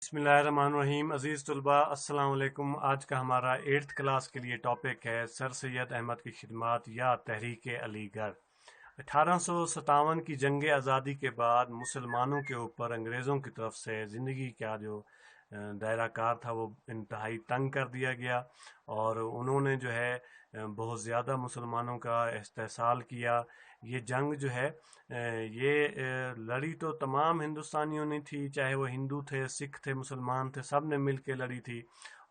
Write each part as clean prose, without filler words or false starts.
بسم اللہ الرحمن الرحیم۔ عزیز طلباء السلام علیکم۔ آج کا ہمارا 8th کلاس کے لیے ٹاپک ہے سر سید احمد کی خدمات یا تحریک علی گڑھ۔ 1857 کی جنگ آزادی کے بعد مسلمانوں کے اوپر انگریزوں کی طرف سے زندگی کا جو دائرہ کار تھا وہ انتہائی تنگ کر دیا گیا، اور انہوں نے جو ہے بہت زیادہ مسلمانوں کا استحصال کیا۔ یہ جنگ جو ہے یہ لڑی تو تمام ہندوستانیوں نے تھی، چاہے وہ ہندو تھے، سکھ تھے، مسلمان تھے، سب نے مل کے لڑی تھی،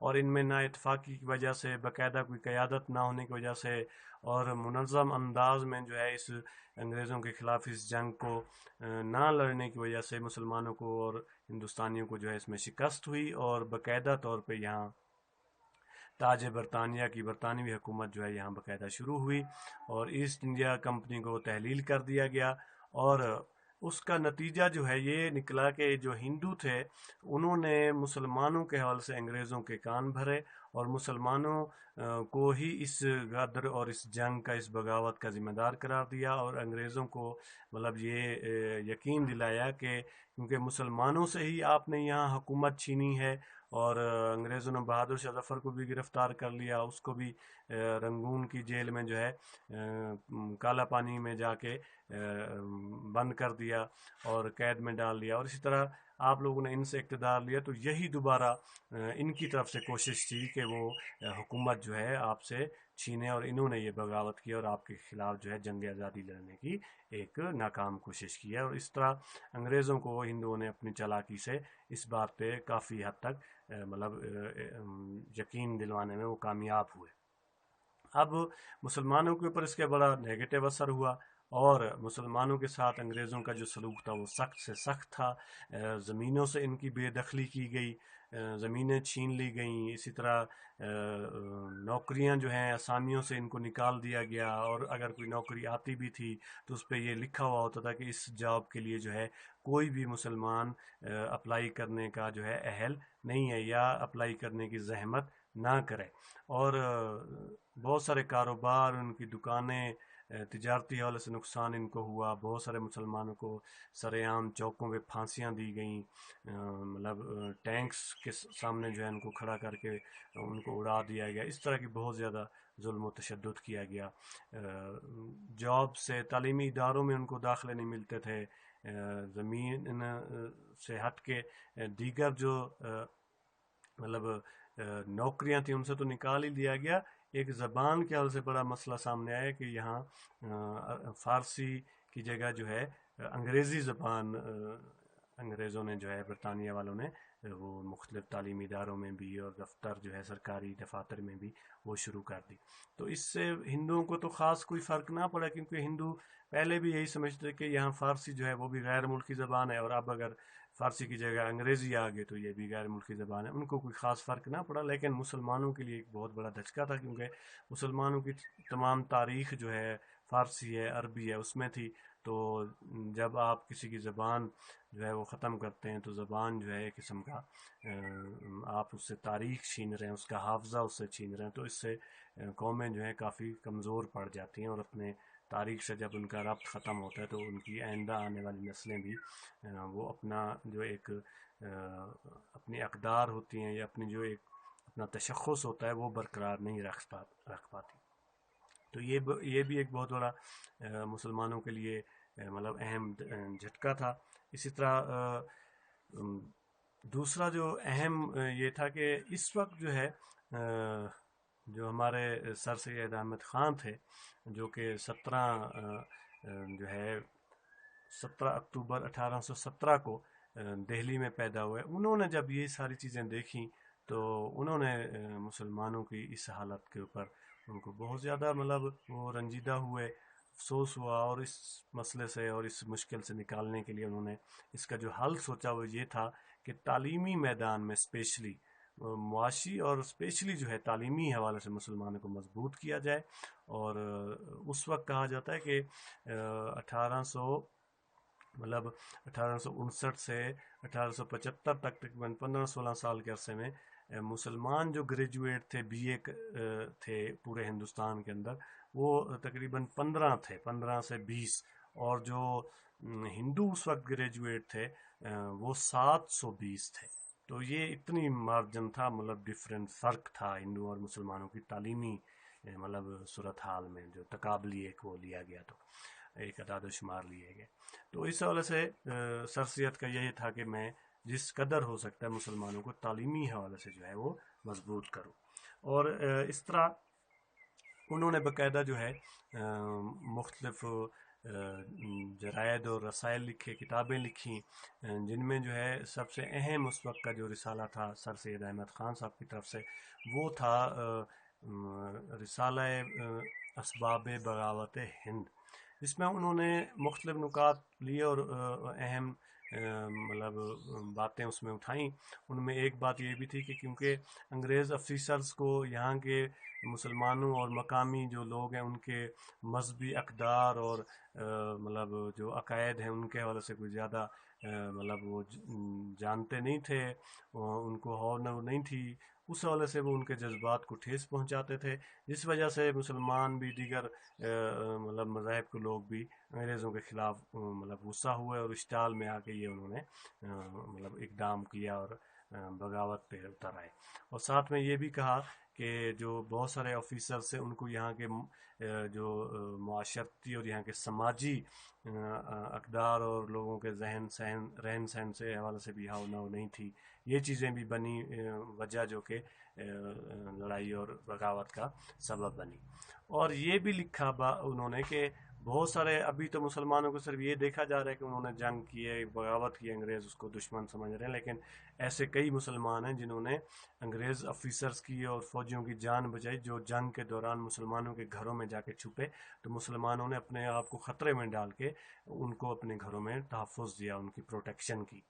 اور ان میں نا اتفاقی کی وجہ سے، باقاعدہ کوئی قیادت نہ ہونے کی وجہ سے اور منظم انداز میں جو ہے اس انگریزوں کے خلاف اس جنگ کو نہ لڑنے کی وجہ سے مسلمانوں کو اور ہندوستانیوں کو جو ہے اس میں شکست ہوئی، اور باقاعدہ طور پہ یہاں تاج برطانیہ کی برطانوی حکومت جو ہے یہاں باقاعدہ شروع ہوئی، اور ایسٹ انڈیا کمپنی کو تحلیل کر دیا گیا، اور اس کا نتیجہ جو ہے یہ نکلا کہ جو ہندو تھے انہوں نے مسلمانوں کے حوالے سے انگریزوں کے کان بھرے، اور مسلمانوں کو ہی اس غدر اور اس جنگ کا، اس بغاوت کا ذمہ دار قرار دیا، اور انگریزوں کو مطلب یہ یقین دلایا کہ کیونکہ مسلمانوں سے ہی آپ نے یہاں حکومت چھینی ہے، اور انگریزوں نے بہادر شاہ ظفر کو بھی گرفتار کر لیا، اس کو بھی رنگون کی جیل میں جو ہے کالا پانی میں جا کے بند کر دیا اور قید میں ڈال دیا، اور اسی طرح آپ لوگوں نے ان سے اقتدار لیا، تو یہی دوبارہ ان کی طرف سے کوشش تھی کہ وہ حکومت جو ہے آپ سے چھینے، اور انہوں نے یہ بغاوت کی اور آپ کے خلاف جو ہے جنگ آزادی لڑنے کی ایک ناکام کوشش کی ہے، اور اس طرح انگریزوں کو ہندوؤں نے اپنی چالاکی سے اس بات پہ کافی حد تک مطلب یقین دلوانے میں وہ کامیاب ہوئے۔ اب مسلمانوں کے اوپر اس کا بڑا نیگیٹو اثر ہوا، اور مسلمانوں کے ساتھ انگریزوں کا جو سلوک تھا وہ سخت سے سخت تھا۔ زمینوں سے ان کی بے دخلی کی گئی، زمینیں چھین لی گئیں، اسی طرح نوکریاں جو ہیں آسانیوں سے ان کو نکال دیا گیا، اور اگر کوئی نوکری آتی بھی تھی تو اس پہ یہ لکھا ہوا ہوتا تھا کہ اس جاب کے لیے جو ہے کوئی بھی مسلمان اپلائی کرنے کا جو ہے اہل نہیں ہے، یا اپلائی کرنے کی زحمت نہ کرے، اور بہت سارے کاروبار، ان کی دکانیں، تجارتی حوالے سے نقصان ان کو ہوا، بہت سارے مسلمانوں کو سرے عام چوکوں پہ پھانسیاں دی گئیں، مطلب ٹینکس کے سامنے جو ہے ان کو کھڑا کر کے ان کو اڑا دیا گیا، اس طرح کی بہت زیادہ ظلم و تشدد کیا گیا۔ جاب سے، تعلیمی اداروں میں ان کو داخلے نہیں ملتے تھے، زمین سے ہٹ کے دیگر جو مطلب نوکریاں تھیں ان سے تو نکال ہی دیا گیا۔ ایک زبان کے حوالے سے بڑا مسئلہ سامنے آیا کہ یہاں فارسی کی جگہ جو ہے انگریزی زبان انگریزوں نے جو ہے، برطانیہ والوں نے وہ مختلف تعلیمی اداروں میں بھی اور دفتر جو ہے سرکاری دفاتر میں بھی وہ شروع کر دی۔ تو اس سے ہندوؤں کو تو خاص کوئی فرق نہ پڑا، کیونکہ ہندو پہلے بھی یہی سمجھتے کہ یہاں فارسی جو ہے وہ بھی غیر ملکی زبان ہے، اور اب اگر فارسی کی جگہ انگریزی آ گئی تو یہ بھی غیر ملکی زبان ہے، ان کو کوئی خاص فرق نہ پڑا۔ لیکن مسلمانوں کے لیے ایک بہت بڑا دھچکا تھا، کیونکہ مسلمانوں کی تمام تاریخ جو ہے فارسی ہے، عربی ہے، اس میں تھی، تو جب آپ کسی کی زبان جو ہے وہ ختم کرتے ہیں تو زبان جو ہے ایک قسم کا آپ اس سے تاریخ چھین رہے ہیں، اس کا حافظہ اس سے چھین رہے ہیں، تو اس سے قومیں جو ہیں کافی کمزور پڑ جاتی ہیں، اور اپنے تاریخ سے جب ان کا ربط ختم ہوتا ہے تو ان کی آئندہ آنے والی نسلیں بھی وہ اپنا جو ایک اپنی اقدار ہوتی ہیں، یا اپنی جو ایک اپنا تشخص ہوتا ہے وہ برقرار نہیں رکھ پاتی۔ تو یہ بھی ایک بہت بڑا مسلمانوں کے لیے مطلب اہم جھٹکا تھا۔ اسی طرح دوسرا جو اہم یہ تھا کہ اس وقت جو ہے جو ہمارے سر سید احمد خان تھے، جو کہ 17 اکتوبر 1817 کو دہلی میں پیدا ہوئے، انہوں نے جب یہ ساری چیزیں دیکھیں تو انہوں نے مسلمانوں کی اس حالت کے اوپر ان کو بہت زیادہ مطلب وہ رنجیدہ ہوئے، افسوس ہوا، اور اس مسئلے سے اور اس مشکل سے نکالنے کے لیے انہوں نے اس کا جو حل سوچا وہ یہ تھا کہ تعلیمی میدان میں اسپیشلی معاشی اور اسپیشلی جو ہے تعلیمی حوالے سے مسلمانوں کو مضبوط کیا جائے، اور اس وقت کہا جاتا ہے کہ 1859 سے 1875 تک تقریباً 15-16 سال کے عرصے میں مسلمان جو گریجویٹ تھے بی اے تھے پورے ہندوستان کے اندر، وہ تقریباً 15 تھے، 15 سے 20، اور جو ہندو اس وقت گریجویٹ تھے وہ 720 تھے۔ تو یہ اتنی مارجن تھا، مطلب ڈفرینٹ فرق تھا ہندو اور مسلمانوں کی تعلیمی مطلب صورتحال میں، جو تقابلی ایک وہ لیا گیا، تو ایک اعداد و شمار لیے گئے. تو اس حوالے سے سر سید کا یہی تھا کہ میں جس قدر ہو سکتا ہے مسلمانوں کو تعلیمی حوالے سے جو ہے وہ مضبوط کروں. اور اس طرح انہوں نے باقاعدہ جو ہے مختلف جرائد اور رسائل لکھے، کتابیں لکھیں، جن میں جو ہے سب سے اہم اس وقت کا جو رسالہ تھا سر سید احمد خان صاحب کی طرف سے، وہ تھا رسالہ اسباب بغاوت ہند، جس میں انہوں نے مختلف نکات لیے اور اہم مطلب باتیں اس میں اٹھائیں. ان میں ایک بات یہ بھی تھی کہ کیونکہ انگریز افیسرز کو یہاں کے مسلمانوں اور مقامی جو لوگ ہیں ان کے مذہبی اقدار اور مطلب جو عقائد ہیں ان کے حوالے سے کوئی زیادہ مطلب وہ جانتے نہیں تھے، ان کو ہو نہیں تھی، اس حوالے سے وہ ان کے جذبات کو ٹھیس پہنچاتے تھے، جس وجہ سے مسلمان بھی دیگر مطلب مذاہب کے لوگ بھی انگریزوں کے خلاف مطلب غصہ ہوئے اور اشتعال میں آ کے یہ انہوں نے مطلب اقدام کیا اور بغاوت پہ اتر آئے. اور ساتھ میں یہ بھی کہا کہ جو بہت سارے آفیسرز سے ان کو یہاں کے جو معاشرتی اور یہاں کے سماجی اقدار اور لوگوں کے ذہن سہن رہن سہن سے حوالے سے بھی ہاؤ نو نہیں تھی. یہ چیزیں بھی بنی وجہ جو کہ لڑائی اور بغاوت کا سبب بنی. اور یہ بھی لکھا انہوں نے کہ بہت سارے ابھی تو مسلمانوں کو صرف یہ دیکھا جا رہا ہے کہ انہوں نے جنگ کی ہے، بغاوت کی، انگریز اس کو دشمن سمجھ رہے ہیں، لیکن ایسے کئی مسلمان ہیں جنہوں نے انگریز افیسرز کی اور فوجیوں کی جان بچائی، جو جنگ کے دوران مسلمانوں کے گھروں میں جا کے چھپے، تو مسلمانوں نے اپنے آپ کو خطرے میں ڈال کے ان کو اپنے گھروں میں تحفظ دیا، ان کی پروٹیکشن کی.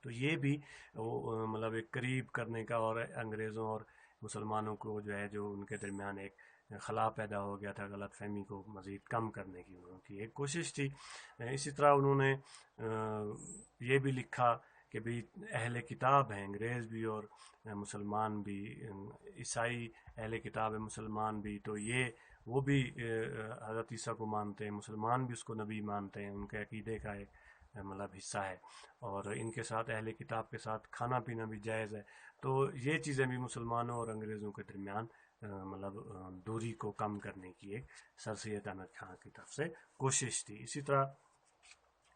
تو یہ بھی مطلب ایک قریب کرنے کا اور انگریزوں اور مسلمانوں کو جو ہے جو ان کے درمیان ایک خلا پیدا ہو گیا تھا، غلط فہمی کو مزید کم کرنے کی ان کی ایک کوشش تھی. اسی طرح انہوں نے یہ بھی لکھا کہ بھی اہل کتاب ہیں انگریز بھی اور مسلمان بھی، عیسائی اہل کتاب ہے، مسلمان بھی، تو یہ وہ بھی حضرت عیسیٰ کو مانتے ہیں، مسلمان بھی اس کو نبی مانتے ہیں، ان کے عقیدے کا ایک مطلب حصہ ہے، اور ان کے ساتھ اہل کتاب کے ساتھ کھانا پینا بھی جائز ہے. تو یہ چیزیں بھی مسلمانوں اور انگریزوں کے درمیان مطلب دوری کو کم کرنے کی ایک سر سید احمد خان کی طرف سے کوشش تھی. اسی طرح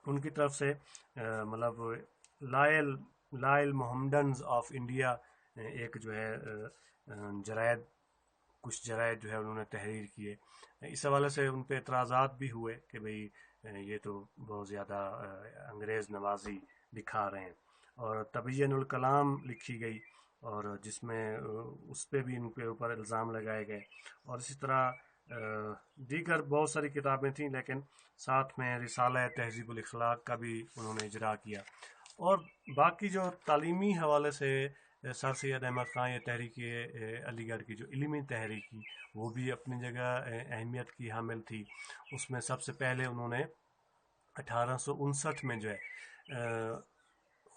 ان کی طرف سے مطلب لائل محمدنز آف انڈیا ایک جو ہے جرائد، کچھ جرائد جو ہے انہوں نے تحریر کیے. اس حوالے سے ان پہ اعتراضات بھی ہوئے کہ بھئی یہ تو بہت زیادہ انگریز نوازی دکھا رہے ہیں. اور تبین الکلام لکھی گئی، اور جس میں اس پہ بھی ان کے اوپر الزام لگائے گئے. اور اسی طرح دیگر بہت ساری کتابیں تھیں، لیکن ساتھ میں رسالہ تہذیب الاخلاق کا بھی انہوں نے اجرا کیا. اور باقی جو تعلیمی حوالے سے سر سید احمد خان یہ تحریک علی گڑھ کی جو علمی تحریک کی، وہ بھی اپنی جگہ اہمیت کی حامل تھی. اس میں سب سے پہلے انہوں نے 1859 میں جو ہے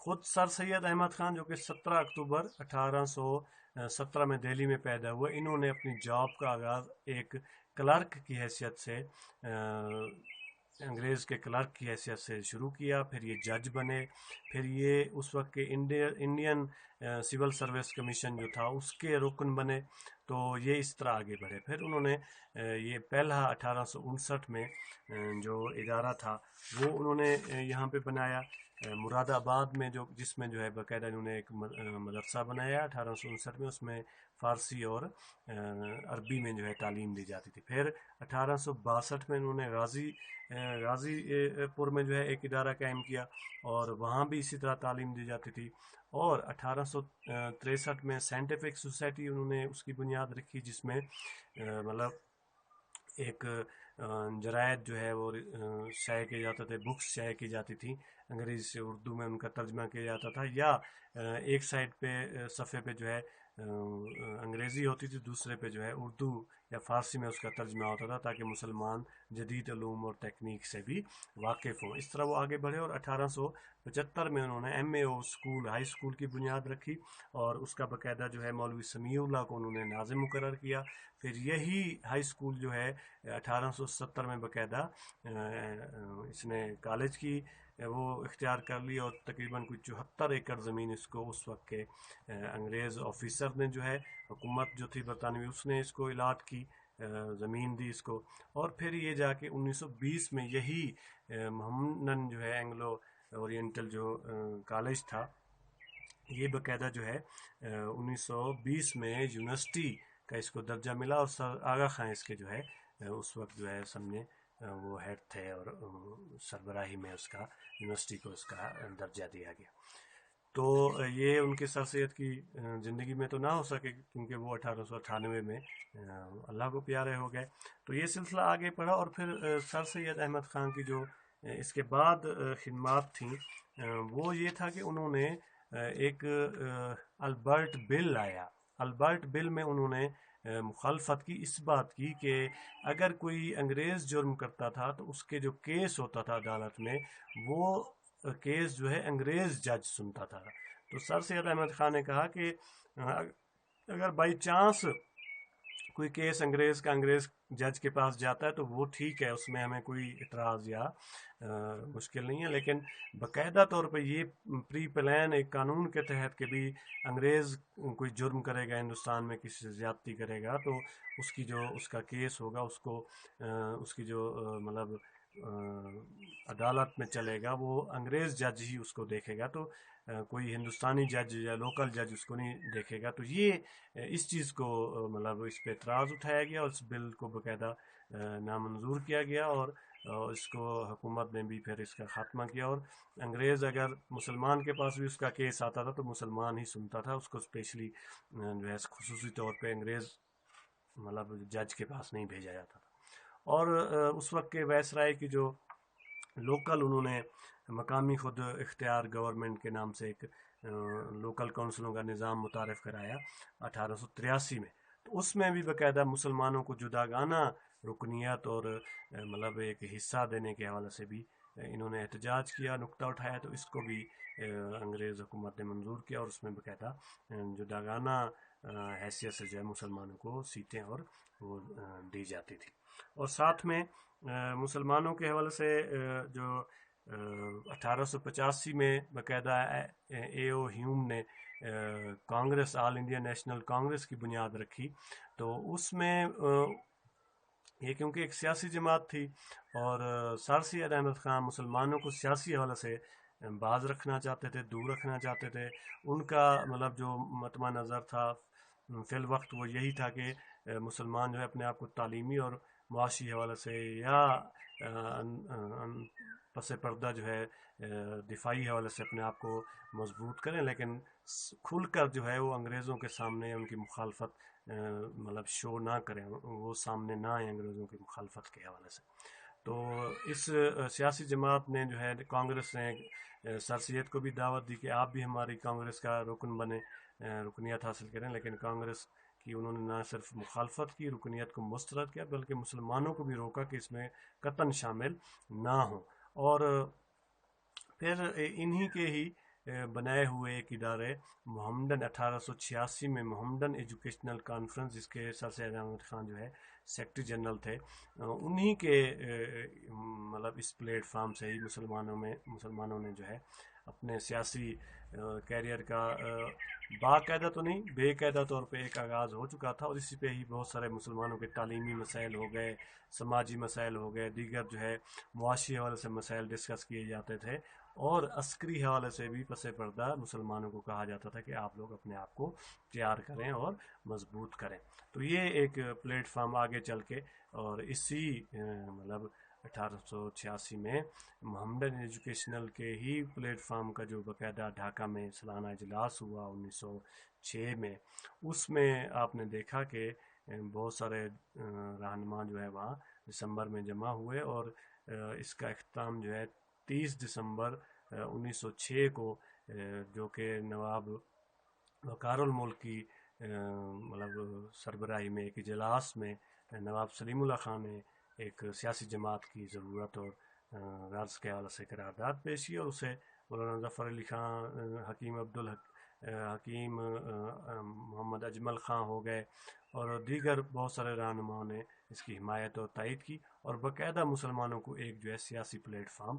خود سر سید احمد خان جو کہ 17 اکتوبر 1817 میں دہلی میں پیدا ہوئے، انہوں نے اپنی جاب کا آغاز ایک کلرک کی حیثیت سے، انگریز کے کلرک کی حیثیت سے شروع کیا. پھر یہ جج بنے، پھر یہ اس وقت کے انڈین سول سروس کمیشن جو تھا اس کے رکن بنے. تو یہ اس طرح آگے بڑھے. پھر انہوں نے یہ پہلا 1859 میں جو ادارہ تھا وہ انہوں نے یہاں پہ بنایا مراد آباد میں، جس میں جو ہے باقاعدہ انہوں نے ایک مدرسہ بنایا 1859 میں. اس میں فارسی اور عربی میں جو ہے تعلیم دی جاتی تھی. پھر 1862 میں انہوں نے غازی پور میں جو ہے ایک ادارہ قائم کیا، اور وہاں بھی اسی طرح تعلیم دی جاتی تھی. اور 1863 میں سائنٹیفک سوسائٹی انہوں نے اس کی بنیاد رکھی، جس میں مطلب ایک جرائد جو ہے وہ شائع کیے جاتے تھے، بکس شائع کی جاتی تھیں انگریزی سے اردو میں، ان کا ترجمہ کیا جاتا تھا، یا ایک سائڈ پہ صفحے پہ جو ہے انگریزی ہوتی تھی، دوسرے پہ جو ہے اردو یا فارسی میں اس کا ترجمہ ہوتا تھا، تاکہ مسلمان جدید علوم اور تکنیک سے بھی واقف ہوں. اس طرح وہ آگے بڑھے، اور 1875 میں انہوں نے MAO اسکول، ہائی اسکول کی بنیاد رکھی، اور اس کا باقاعدہ جو ہے مولوی سمیع اللہ کو انہوں نے ناظم مقرر کیا. پھر یہی ہائی اسکول جو ہے 1870 میں باقاعدہ اس نے کالج کی وہ اختیار کر لی اور تقریباً کوئی 74 ایکڑ زمین اس کو اس وقت کے انگریز آفیسر نے جو ہے، حکومت جو تھی برطانوی، اس نے اس کو الاٹ کی، زمین دی اس کو. اور پھر یہ جا کے 1920 میں یہی محمدن جو ہے اینگلو اورینٹل جو کالج تھا، یہ باقاعدہ جو ہے 1920 میں یونیورسٹی کا اس کو درجہ ملا، اور سر آغا خان اس کے جو ہے اس وقت جو ہے سامنے وہ ہیڈ تھے، اور سربراہی میں اس کا یونیورسٹی کو اس کا درجہ دیا گیا. تو یہ ان کے سر سید کی زندگی میں تو نہ ہو سکے، کیونکہ وہ 1898 میں اللہ کو پیارے ہو گئے. تو یہ سلسلہ آگے پڑھا، اور پھر سر سید احمد خان کی جو اس کے بعد خدمات تھیں وہ یہ تھا کہ انہوں نے ایک البرٹ بل لایا. البرٹ بل میں انہوں نے مخالفت کی، اس بات کی کہ اگر کوئی انگریز جرم کرتا تھا تو اس کے جو کیس ہوتا تھا عدالت میں، وہ کیس جو ہے انگریز جج سنتا تھا. تو سر سید احمد خان نے کہا کہ اگر بائی چانس کوئی کیس انگریز کا انگریز جج کے پاس جاتا ہے تو وہ ٹھیک ہے، اس میں ہمیں کوئی اعتراض یا مشکل نہیں ہے، لیکن باقاعدہ طور پہ یہ پری پلان ایک قانون کے تحت کہ بھی انگریز کوئی جرم کرے گا ہندوستان میں، کسی سے زیادتی کرے گا، تو اس کا کیس ہوگا، اس کی جو مطلب عدالت میں چلے گا، وہ انگریز جج ہی اس کو دیکھے گا، تو کوئی ہندوستانی جج یا لوکل جج اس کو نہیں دیکھے گا. تو یہ اس چیز کو مطلب اس پہ اعتراض اٹھایا گیا، اور اس بل کو باقاعدہ نامنظور کیا گیا، اور اس کو حکومت نے بھی پھر اس کا خاتمہ کیا. اور انگریز اگر مسلمان کے پاس بھی اس کا کیس آتا تھا تو مسلمان ہی سنتا تھا، اس کو اسپیشلی جو ہے خصوصی طور پہ انگریز مطلب جج کے پاس نہیں بھیجا جاتا تھا. اور اس وقت کے وائسرائے کی جو لوکل انہوں نے مقامی خود اختیار گورنمنٹ کے نام سے ایک لوکل کونسلوں کا نظام متعارف کرایا 1883 میں. تو اس میں بھی باقاعدہ مسلمانوں کو جداگانہ رکنیت اور مطلب ایک حصہ دینے کے حوالے سے بھی انہوں نے احتجاج کیا، نکتہ اٹھایا. تو اس کو بھی انگریز حکومت نے منظور کیا، اور اس میں باقاعدہ جداگانہ حیثیت سے جو ہے مسلمانوں کو سیٹیں اور وہ دی جاتی تھی. اور ساتھ میں مسلمانوں کے حوالے سے جو 1885 میں باقاعدہ اے او ہیوم نے کانگریس، آل انڈیا نیشنل کانگریس کی بنیاد رکھی. تو اس میں یہ کیونکہ ایک سیاسی جماعت تھی، اور سر سید احمد خان مسلمانوں کو سیاسی حوالے سے باز رکھنا چاہتے تھے، دور رکھنا چاہتے تھے. ان کا مطلب جو مطمع نظر تھا فی الوقت وہ یہی تھا کہ مسلمان جو ہے اپنے آپ کو تعلیمی اور معاشی حوالے سے یا پس پردہ جو ہے دفاعی حوالے سے اپنے آپ کو مضبوط کریں، لیکن کھل کر جو ہے وہ انگریزوں کے سامنے ان کی مخالفت مطلب شو نہ کریں، وہ سامنے نہ آئیں انگریزوں کی مخالفت کے حوالے سے. تو اس سیاسی جماعت نے جو ہے کانگریس نے سر سید کو بھی دعوت دی کہ آپ بھی ہماری کانگریس کا رکن بنے، رکنیت حاصل کریں. لیکن کانگریس کی انہوں نے نہ صرف مخالفت کی، رکنیت کو مسترد کیا، بلکہ مسلمانوں کو بھی روکا کہ اس میں قطعاً شامل نہ ہوں. اور پھر انہی کے ہی بنائے ہوئے ایک ادارے محمدن 1886 میں محمدن ایجوکیشنل کانفرنس، جس کے سر سید احمد خان جو ہے سیکرٹری جنرل تھے، انہی کے مطلب اس پلیٹ فارم سے ہی مسلمانوں نے جو ہے اپنے سیاسی کیریئر کا باقاعدہ تو نہیں، بے قاعدہ طور پہ ایک آغاز ہو چکا تھا. اور اسی پہ ہی بہت سارے مسلمانوں کے تعلیمی مسائل ہو گئے، سماجی مسائل ہو گئے، دیگر جو ہے معاشی حوالے سے مسائل ڈسکس کیے جاتے تھے، اور عسکری حوالے سے بھی پس پردہ مسلمانوں کو کہا جاتا تھا کہ آپ لوگ اپنے آپ کو تیار کریں اور مضبوط کریں. تو یہ ایک پلیٹ فارم آگے چل کے، اور اسی مطلب 1886 میں محمدن ایجوکیشنل کے ہی پلیٹ فارم کا جو باقاعدہ ڈھاکہ میں سالانہ اجلاس ہوا 1906 میں، اس میں آپ نے دیکھا کہ بہت سارے رہنما جو ہے وہاں دسمبر میں جمع ہوئے، اور اس کا اختتام جو ہے 30 دسمبر 1906 کو جو کہ نواب وقار الملک کی مطلب سربراہی میں ایک اجلاس میں نواب سلیم اللہ خان نے ایک سیاسی جماعت کی ضرورت اور غرض کے حوالے سے قرارداد پیش کی، اور اسے مولانا ظفر علی خان، حکیم حکیم محمد اجمل خان ہو گئے اور دیگر بہت سارے رہنماؤں نے اس کی حمایت اور تائید کی، اور باقاعدہ مسلمانوں کو ایک جو ہے سیاسی پلیٹ فارم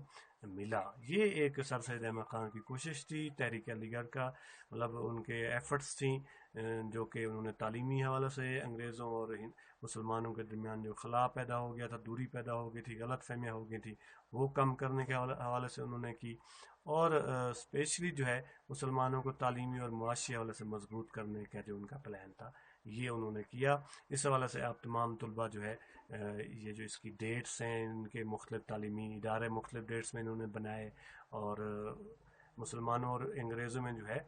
ملا۔ یہ ایک سر سید احمد خان کی کوشش تھی، تحریک علی گڑھ کا مطلب ان کے ایفرٹس تھیں جو کہ انہوں نے تعلیمی حوالے سے انگریزوں اور مسلمانوں کے درمیان جو خلا پیدا ہو گیا تھا، دوری پیدا ہو گئی تھی، غلط فہمیاں ہو گئی تھی، وہ کم کرنے کے حوالے سے انہوں نے کی، اور اسپیشلی جو ہے مسلمانوں کو تعلیمی اور معاشی حوالے سے مضبوط کرنے کا جو ان کا پلان تھا یہ انہوں نے کیا۔ اس حوالے سے آپ تمام طلباء جو ہے یہ جو اس کی ڈیٹس ہیں، ان کے مختلف تعلیمی ادارے مختلف ڈیٹس میں انہوں نے بنائے، اور مسلمانوں اور انگریزوں میں جو ہے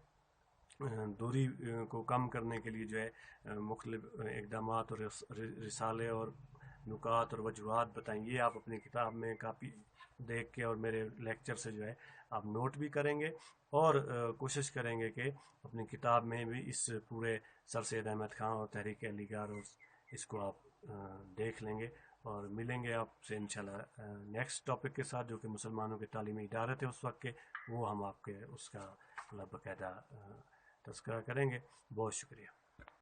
دوری کو کم کرنے کے لیے جو ہے مختلف اقدامات اور رسالے اور نکات اور وجوہات بتائیں۔ یہ آپ اپنی کتاب میں کاپی دیکھ کے اور میرے لیکچر سے جو ہے آپ نوٹ بھی کریں گے، اور کوشش کریں گے کہ اپنی کتاب میں بھی اس پورے سر سید احمد خان اور تحریک علی گڑھ اور اس کو آپ دیکھ لیں گے، اور ملیں گے آپ سے انشاءاللہ نیکسٹ ٹاپک کے ساتھ جو کہ مسلمانوں کے تعلیمی ادارے تھے اس وقت کے، وہ ہم آپ کے اس کا باقاعدہ تذکرہ کریں گے۔ بہت شکریہ۔